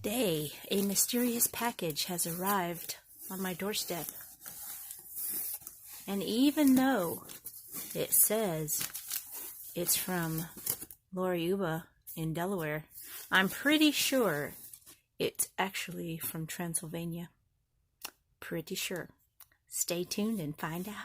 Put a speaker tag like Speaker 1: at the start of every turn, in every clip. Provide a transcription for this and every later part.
Speaker 1: Today, a mysterious package has arrived on my doorstep. And even though it says it's from Lori Uba in Delaware, I'm pretty sure it's actually from Transylvania. Pretty sure. Stay tuned and find out.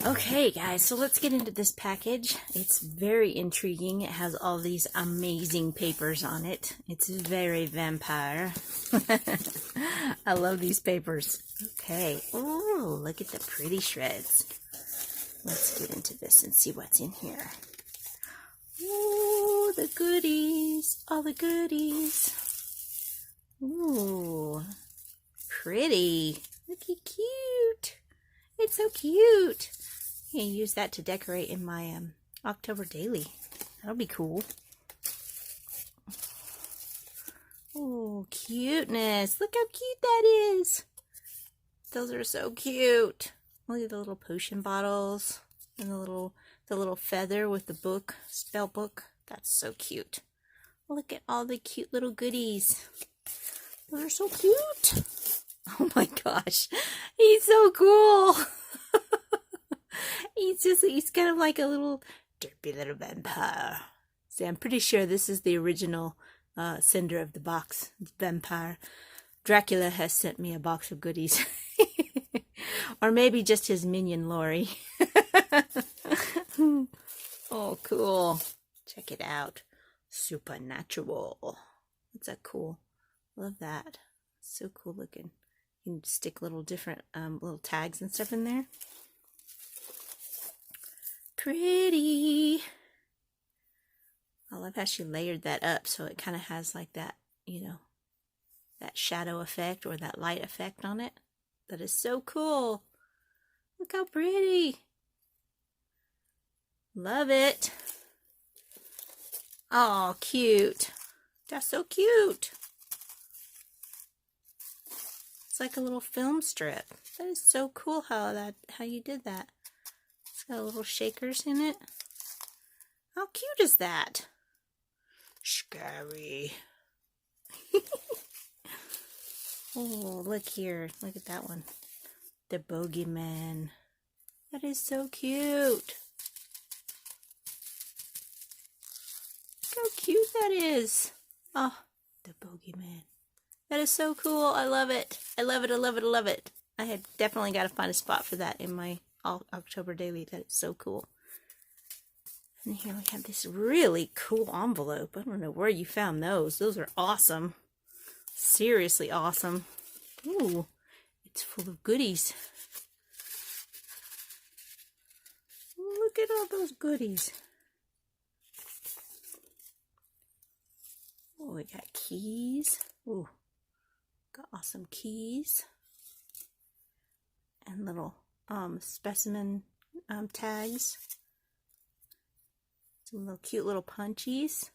Speaker 1: Okay guys, so let's get into this package. It's very intriguing. It has all these amazing papers on it. It's very vampire. I love these papers. Okay. Oh, look at the pretty shreds. Let's get into this and see what's in here. Ooh, the goodies. All the goodies. Ooh, pretty. Look how cute. It's so cute. I can use that to decorate in my October daily. That'll be cool. Oh, cuteness. Look how cute that is. Those are so cute. Look at the little potion bottles and the little feather with the book, spell book. That's so cute. Look at all the cute little goodies. Those are so cute. Oh my gosh. He's so cool. He's kind of like a little derpy little vampire. See, I'm pretty sure this is the original sender of the box. It's vampire. Dracula has sent me a box of goodies. Or maybe just his minion, Lori. Oh, cool. Check it out. Supernatural. That's that cool. Love that. So cool looking. You can stick little different little tags and stuff in there. Pretty. I love how she layered that up so it kind of has like that, you know, that shadow effect or that light effect on it. That is so cool. Look how pretty. Love it. Oh, cute. That's so cute. It's like a little film strip. That is so cool how you did that. It's got little shakers in it. How cute is that? Scary. Oh, look here. Look at that one. The bogeyman. That is so cute. Look how cute that is. Oh, the bogeyman. That is so cool. I love it. I love it. I love it. I love it. I had definitely got to find a spot for that in my October daily. That is so cool. And here we have this really cool envelope. I don't know where you found those. Those are awesome. Seriously awesome. Ooh, it's full of goodies. Look at all those goodies. Oh, we got keys. Ooh, got awesome keys. And little specimen tags. Some little cute little punchies.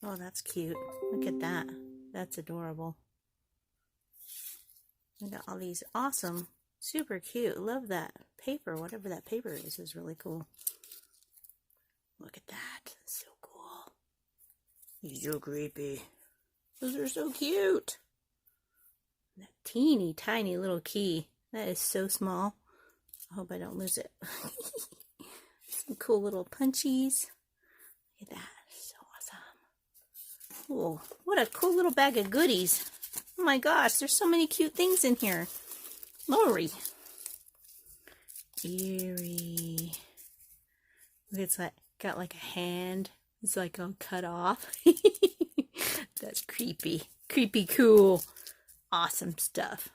Speaker 1: Oh, that's cute. Look at that. That's adorable. We got all these awesome, super cute. Love that paper. Whatever that paper is really cool. Look at that. That's so cool. He's so creepy. Those are so cute. That teeny tiny little key. That is so small. I hope I don't lose it. Some cool little punchies. Look at that. So awesome. Oh, what a cool little bag of goodies. Oh my gosh, there's so many cute things in here. Lori. Eerie. Look, it's like got like a hand. It's like all cut off. That's creepy. Creepy cool. Awesome stuff.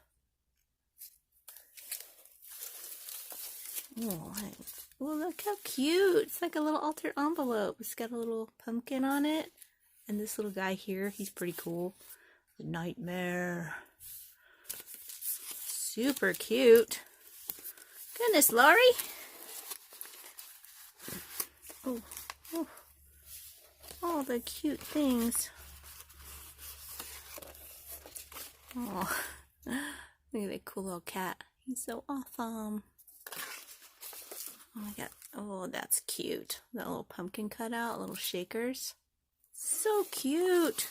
Speaker 1: Oh, look how cute. It's like a little altered envelope. It's got a little pumpkin on it. And this little guy here, he's pretty cool. The nightmare. Super cute. Goodness, Lori. Oh, all the cute things. Oh, look at that cool little cat. He's so awesome. Oh my god. Oh, that's cute. That little pumpkin cutout, little shakers. So cute.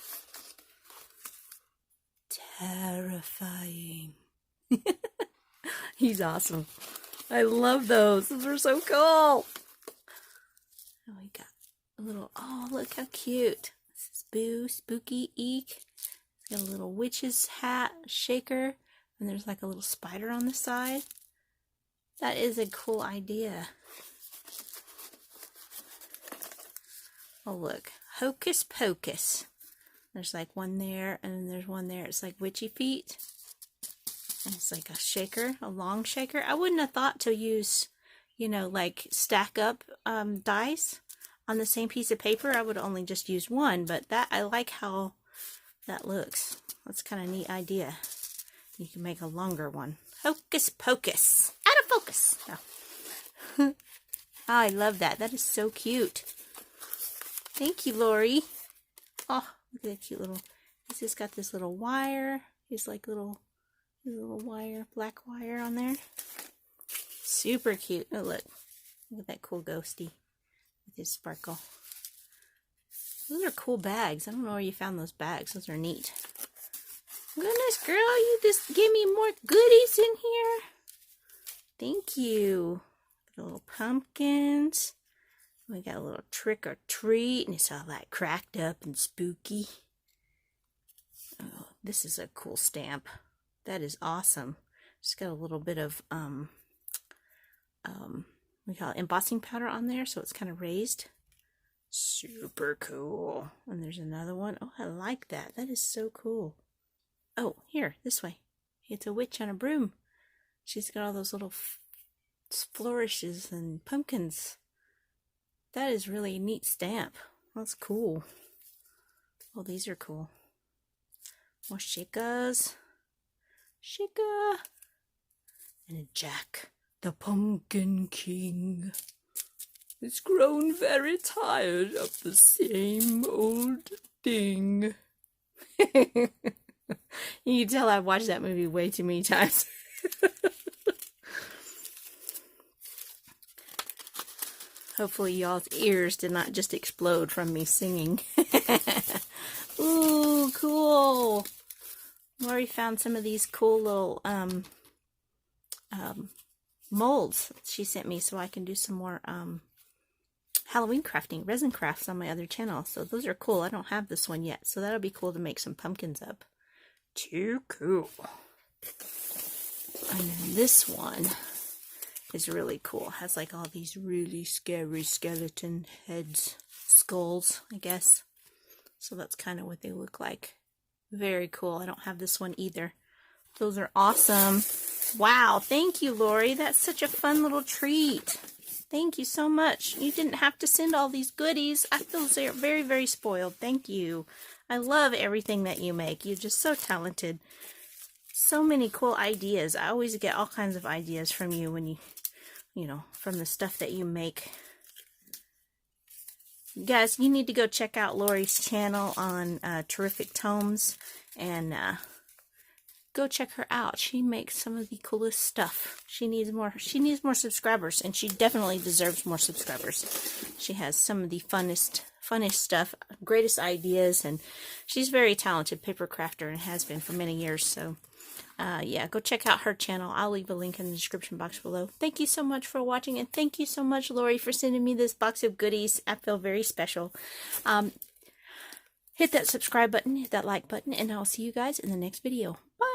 Speaker 1: Terrifying. He's awesome. I love those. Those are so cool. Oh, we got a little, oh, look how cute. This is Boo, Spooky Eek. He's got a little witch's hat, shaker, and there's like a little spider on the side. That is a cool idea. Oh, look. Hocus Pocus. There's like one there, and then there's one there. It's like witchy feet. And it's like a shaker, a long shaker. I wouldn't have thought to use, you know, like stack up dice on the same piece of paper. I would only just use one, but that I like how that looks. That's kind of a neat idea. You can make a longer one. Hocus Pocus. Out of focus. Oh. Oh, I love that. That is so cute. Thank you, Lori. Oh, look at that cute little. He's just got this little wire. He's like little wire, black wire on there. Super cute. Oh, look. Look at that cool ghosty with his sparkle. Those are cool bags. I don't know where you found those bags. Those are neat. Goodness, girl, you just gave me more goodies in here. Thank you. The little pumpkins. We got a little trick or treat, and it's all like cracked up and spooky. Oh, this is a cool stamp. That is awesome. It's got a little bit of we call it embossing powder on there, so it's kind of raised. Super cool. And there's another one. Oh, I like that. That is so cool. Oh, here, this way. It's a witch on a broom. She's got all those little flourishes and pumpkins. That is really a neat stamp. That's cool. Oh, these are cool. More shakas. Shika. And a jack. The Pumpkin King. It's grown very tired of the same old thing. You can tell I've watched that movie way too many times. Hopefully y'all's ears did not just explode from me singing. Ooh, cool. Lori found some of these cool little molds she sent me so I can do some more Halloween crafting, resin crafts on my other channel. So those are cool. I don't have this one yet, so that'll be cool to make some pumpkins up. Too cool. And then this one is really cool. It has like all these really scary skeleton heads, skulls, I guess. So that's kind of what they look like. Very cool. I don't have this one either. Those are awesome. Wow, thank you, Lori. That's such a fun little treat. Thank you so much. You didn't have to send all these goodies. I feel very, very spoiled. Thank you. I love everything that you make. You're just so talented. So many cool ideas. I always get all kinds of ideas from you when you know, from the stuff that you make. Guys, you need to go check out Lori's channel on TerrificTomes and go check her out. She makes some of the coolest stuff. She needs more subscribers, and she definitely deserves more subscribers. She has some of the funnest stuff, greatest ideas, and she's very talented paper crafter and has been for many years. So yeah, go check out her channel. I'll leave a link in the description box below. Thank you so much for watching, and thank you so much, Lori, for sending me this box of goodies. I feel very special. Hit that subscribe button, hit that like button, and I'll see you guys in the next video. Bye!